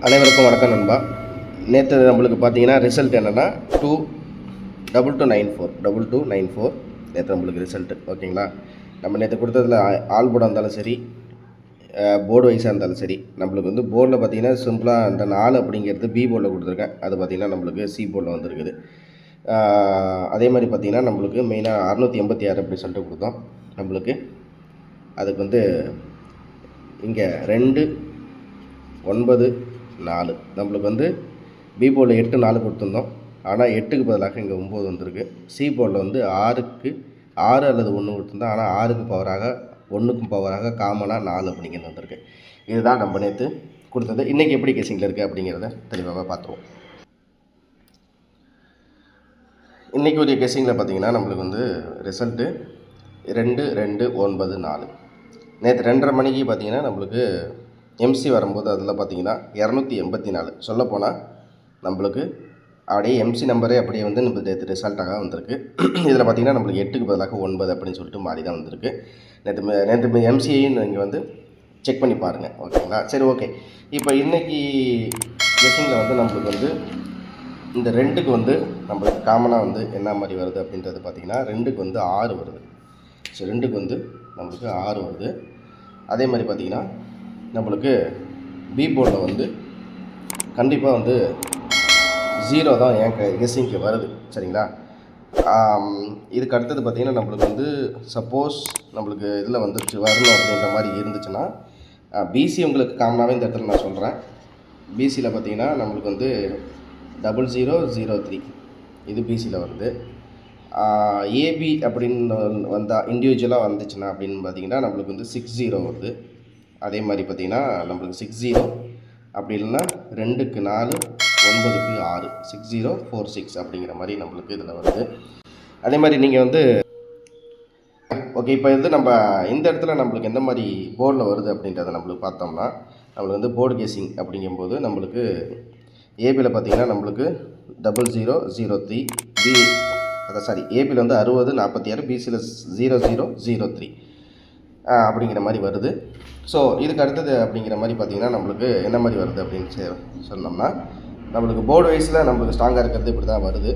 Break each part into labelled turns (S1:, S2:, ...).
S1: அனைவருக்கும் வணக்கம் நண்பா. நேற்று நம்மளுக்கு பார்த்தீங்கன்னா ரிசல்ட் என்னென்னா 2294 நேற்று நம்மளுக்கு ரிசல்ட்டு. ஓகேங்களா, நம்ம நேற்று கொடுத்ததில் ஆல் போர்டாக இருந்தாலும் சரி, போர்டு வைஸாக இருந்தாலும் சரி, நம்மளுக்கு வந்து போர்டில் பார்த்தீங்கன்னா சிம்பிளாக அந்த 4 அப்படிங்கிறது பி போர்டில் கொடுத்துருக்கேன். அது பார்த்திங்கன்னா நம்மளுக்கு சி போர்டில் வந்துருக்குது. அதே மாதிரி பார்த்திங்கன்னா நம்மளுக்கு மெயினாக 686 அப்படின்னு சொல்லிட்டு கொடுத்தோம். நம்மளுக்கு அதுக்கு வந்து இங்கே 2 9 4 நம்மளுக்கு வந்து பி போர்டில் 8 4 கொடுத்துருந்தோம். ஆனால் 8க்கு பதிலாக இங்கே 9 வந்திருக்கு. சி போர்டில் வந்து 6க்கு 6 அல்லது 1 கொடுத்துருந்தோம். ஆனால் 6க்கு பவராக 1க்கும் பவராக காமனாக 4 அப்படிங்கிறது வந்திருக்கு. இதுதான் நம்ம நேற்று கொடுத்தது. இன்றைக்கி எப்படி கெஸிங்கில் இருக்குது அப்படிங்கிறத தெளிவாக பார்த்துருவோம். இன்றைக்கி ஒரு கெஸிங்கில் பார்த்திங்கன்னா நம்மளுக்கு வந்து ரிசல்ட்டு 2 2 9 4. நேற்று 2:30 மணிக்கு பார்த்திங்கன்னா நம்மளுக்கு எம்சி வரும்போது அதில் பார்த்திங்கன்னா 284. சொல்லப்போனால் நம்மளுக்கு அப்படியே எம்சி நம்பரே அப்படியே வந்து நம்ம நேற்று ரிசல்ட்டாக வந்திருக்கு. இதில் பார்த்திங்கன்னா நம்மளுக்கு 8க்கு பதிலாக 9 அப்படின்னு சொல்லிட்டு மாறி தான் வந்திருக்கு. நேற்று எம்சியையும் நீங்கள் வந்து செக் பண்ணி பாருங்கள். ஓகேங்களா, சரி, ஓகே. இப்போ இன்றைக்கி கெஸிங்கில் வந்து நம்மளுக்கு வந்து இந்த 2க்கு வந்து நம்மளுக்கு காமனாக வந்து என்ன மாதிரி வருது அப்படின்றது பார்த்திங்கன்னா 2க்கு வந்து 6 வருது. ஸோ 2க்கு வந்து நம்மளுக்கு 6 வருது. அதே மாதிரி பார்த்திங்கன்னா நம்மளுக்கு பி போர்டில் வந்து கண்டிப்பாக வந்து 0 தான் என் கெஸ்ஸிங்க்கு வருது. சரிங்களா, இதுக்கு அடுத்தது பார்த்திங்கன்னா நம்மளுக்கு வந்து சப்போஸ் நம்மளுக்கு இதில் வந்துருச்சு வரணும் அப்படின்ற மாதிரி இருந்துச்சுன்னா பிசி உங்களுக்கு காமனாகவே இந்த இடத்துல நான் சொல்கிறேன். பிசியில் பார்த்திங்கன்னா நம்மளுக்கு வந்து 0003 இது பிசியில் வருது. ஏபி அப்படின்னு வந்தால் இண்டிவிஜுவலாக வந்துச்சுன்னா அப்படின்னு பார்த்திங்கன்னா நம்மளுக்கு வந்து 60 வருது. அதே மாதிரி பார்த்திங்கன்னா நம்மளுக்கு 60 அப்படி இல்லைன்னா 2க்கு 4 9க்கு 6 6046 அப்படிங்கிற மாதிரி நம்மளுக்கு இதில் வருது. அதே மாதிரி நீங்கள் வந்து ஓகே, இப்போ வந்து நம்ம இந்த இடத்துல நம்மளுக்கு எந்த மாதிரி போர்டில் வருது அப்படின்றத நம்மளுக்கு பார்த்தோம்னா நம்மளுக்கு வந்து போர்டு கெஸிங் அப்படிங்கும்போது நம்மளுக்கு ஏபியில் பார்த்திங்கன்னா நம்மளுக்கு 0003 பி ஏபியில் வந்து 60 46 பிசியில் 0003 அப்படிங்கிற மாதிரி வருது. ஸோ இதுக்கு அடுத்தது அப்படிங்கிற மாதிரி பார்த்திங்கன்னா நம்மளுக்கு என்ன மாதிரி வருது அப்படின்னு சொன்னோம்னா நம்மளுக்கு போர்டு வைஸில் நம்மளுக்கு ஸ்ட்ராங்காக இருக்கிறது இப்படி தான் வருது.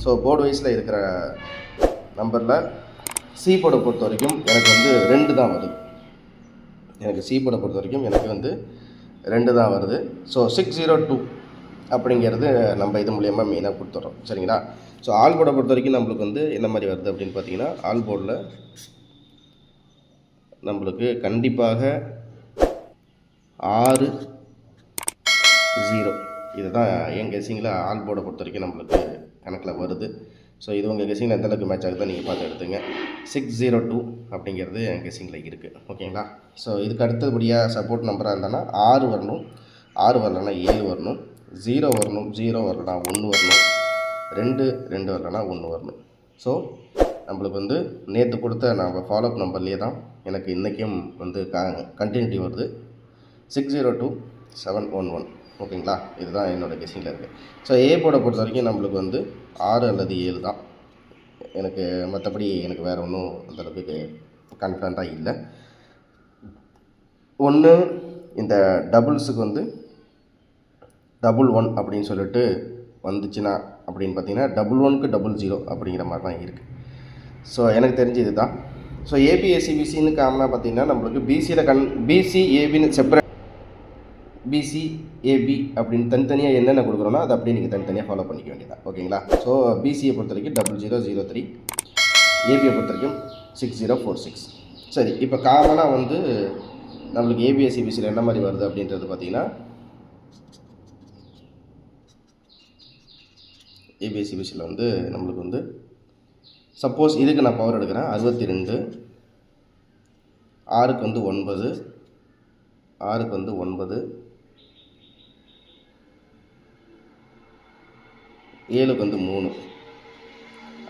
S1: ஸோ போர்டு வைஸில் இருக்கிற நம்பரில் சி போர்டை பொறுத்த வரைக்கும் எனக்கு வந்து 2 தான் வருது. எனக்கு சி போர்டை பொறுத்த வரைக்கும் எனக்கு வந்து 2 தான் வருது. ஸோ 602 அப்படிங்கிறது நம்ம இது மூலயமா மெயினாக கொடுத்துட்றோம். சரிங்களா, ஸோ ஆல் போர்டை பொறுத்த வரைக்கும் நம்மளுக்கு வந்து என்ன மாதிரி வருது அப்படின்னு பார்த்தீங்கன்னா ஆல் போர்டில் நம்மளுக்கு கண்டிப்பாக 6 0 இதுதான் என் கெஸிங்கில் ஆல் போர்டை பொறுத்த வரைக்கும் நம்மளுக்கு கணக்கில் வருது. ஸோ இது உங்கள் கெஸிங்கில் எந்தளவுக்கு மேட்ச் ஆகுதுதான் நீங்கள் பார்த்து எடுத்துங்க. 602 அப்படிங்கிறது என் கெஸிங்கில் இருக்குது. ஓகேங்களா, ஸோ இதுக்கு அடுத்தபடியாக சப்போர்ட் நம்பராக இருந்தானா 6 வரணும், 6 வரலன்னா 7 வரணும், 0 வரணும், 0 வரலன்னா 1 வரணும், 2 வரலன்னா 1 வரணும். ஸோ நம்மளுக்கு வந்து நேற்று கொடுத்த நம்ம ஃபாலோஅப் நம்பர்லேயே தான் எனக்கு இன்றைக்கும் வந்து கண்டினியூட்டி வருது 602711. ஓகேங்களா, இதுதான் என்னோடய கெஸிங்கில் இருக்குது. ஸோ ஏ போர்டை பொறுத்த வரைக்கும் நம்மளுக்கு வந்து 6 அல்லது 7 தான் எனக்கு. மற்றபடி எனக்கு வேறு ஒன்றும் அந்தளவுக்கு கான்ஃபிடண்ட்டாக இல்லை. ஒன்று இந்த டபுள்ஸுக்கு வந்து 11 அப்படின்னு சொல்லிட்டு வந்துச்சுன்னா அப்படின்னு பார்த்தீங்கன்னா 11க்கு 00 அப்படிங்கிற மாதிரி தான் இருக்குது. ஸோ எனக்கு தெரிஞ்சு இது தான். ஸோ ஏபிஎஸ்சிபிசின்னு காமனாக பார்த்திங்கன்னா நம்மளுக்கு பிசியில் பிசி ஏபின்னு செப்பரேட் பிசி ஏபி அப்படின்னு தனித்தனியாக என்னென்ன கொடுக்குறோன்னா அதை அப்படியே நீங்கள் தனித்தனியாக ஃபாலோ பண்ணிக்க வேண்டியதான். ஓகேங்களா, ஸோ பிசியை பொறுத்த வரைக்கும் 0003, ஏபியை பொறுத்த வரைக்கும் 6046. சரி, இப்போ காமனாக வந்து நம்மளுக்கு ஏபிஎஸ்சிபிசியில் என்ன மாதிரி வருது அப்படின்றது பார்த்திங்கன்னா ஏபிஎஸ்சிபிசியில் வந்து நம்மளுக்கு வந்து சப்போஸ் இதுக்கு நான் பவர் எடுக்கிறேன் 62, 6க்கு வந்து 9, 6க்கு வந்து 9, 7க்கு வந்து 3,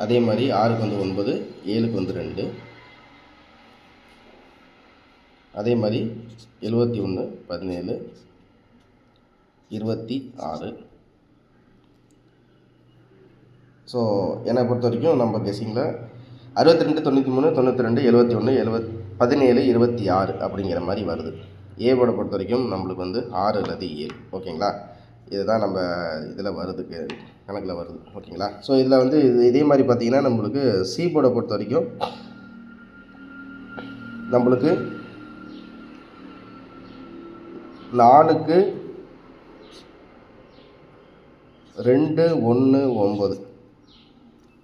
S1: அதே மாதிரி 6க்கு வந்து 9, 7க்கு வந்து 2, அதே மாதிரி 71, 17, 26. ஸோ என்னை பொறுத்த வரைக்கும் நம்ம கெஸிங்கில் 62 93 92 71 17 26 அப்படிங்கிற மாதிரி வருது. ஏ போர்டை பொறுத்த வரைக்கும் நம்மளுக்கு வந்து 6 அல்லது 7. ஓகேங்களா, இதுதான் நம்ம இதில் வருது, கணக்கில் வருது. ஓகேங்களா, ஸோ இதில் வந்து இதே மாதிரி பார்த்தீங்கன்னா நம்மளுக்கு சி போர்டை பொறுத்த வரைக்கும் நம்மளுக்கு 4க்கு 2 1 9.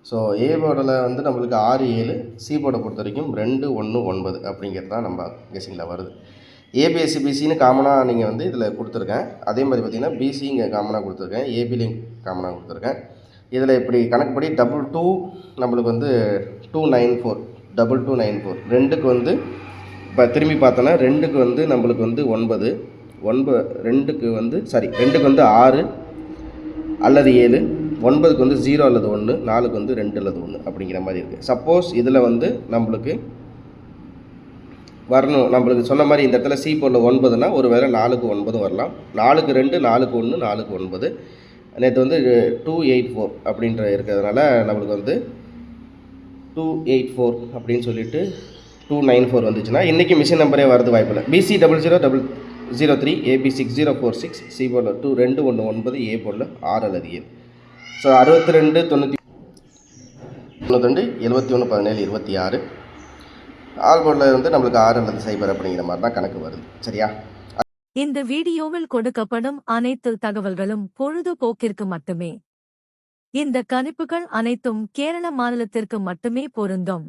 S1: ஸோ ஏ போர்டில் வந்து நம்மளுக்கு 6 7, சி போர்டை பொறுத்த வரைக்கும் 2 1 9 அப்படிங்கிறது தான் நம்ம கெஸிங்கில் வருது. ஏபிஎஸ்சி பிசின்னு காமனாக நீங்கள் வந்து இதில் கொடுத்துருக்கேன். அதே மாதிரி பார்த்திங்கன்னா பிசி இங்கே காமனாக கொடுத்துருக்கேன், ஏபிலையும் காமனாக கொடுத்துருக்கேன். இதில் இப்படி கணக்குப்படி 2 நம்மளுக்கு வந்து 294, 294 2க்கு வந்து இப்போ திரும்பி பார்த்தோன்னா 2க்கு வந்து நம்மளுக்கு வந்து 9, 2க்கு வந்து 6 அல்லது 7, 9க்கு வந்து 0 அல்லது 1, 4க்கு வந்து 2 அல்லது 1 அப்படிங்கிற மாதிரி இருக்குது. சப்போஸ் இதில் வந்து நம்மளுக்கு வரணும், நம்மளுக்கு சொன்ன மாதிரி இந்த இடத்துல சி போர்டில் 9னா ஒரு வேளை 4க்கு 9 வரலாம், 4க்கு 2, 4க்கு 1, 4க்கு 9. நேற்று வந்து 284 அப்படின்ற இருக்கிறதுனால நம்மளுக்கு வந்து 284 அப்படின்னு சொல்லிட்டு 294 வந்துச்சுன்னா இன்றைக்கி மிஷின் நம்பரே வரது வாய்ப்பில்லை. பிசி 0003, ஏபி 6046, சி போர்டில் 219, ஏ போர்டில் 6 அல்லது 7. ஸோ 62 92 71 17 26, ஆல் போர்டில் வந்து நம்மளுக்கு 6 அல்லது 0 அப்படிங்கிற மாதிரி தான் கணக்கு வருது. சரியா?
S2: இந்த வீடியோவில் கொடுக்கப்படும் அனைத்து தகவல்களும் பொழுதுபோக்கிற்கு மட்டுமே. இந்த கணிப்புகள் அனைத்தும் கேரள மாநிலத்திற்கு மட்டுமே பொருந்தும்.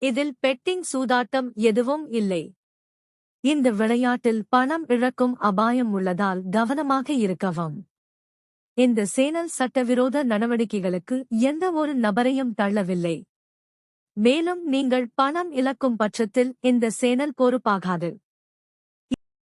S2: இதில் பெட்டிங் சூதாட்டம் எதுவும் இல்லை. இந்த விளையாட்டில் பணம் இழக்கும் அபாயம் உள்ளதால் கவனமாக இருக்கவும். இந்த சேனல் சட்டவிரோத நடவடிக்கைகளுக்கு எந்த ஒரு நபரையும் தள்ளவில்லை. மேலும் நீங்கள் பணம் இழக்கும் பட்சத்தில் இந்த சேனல் பொறுப்பாகாது.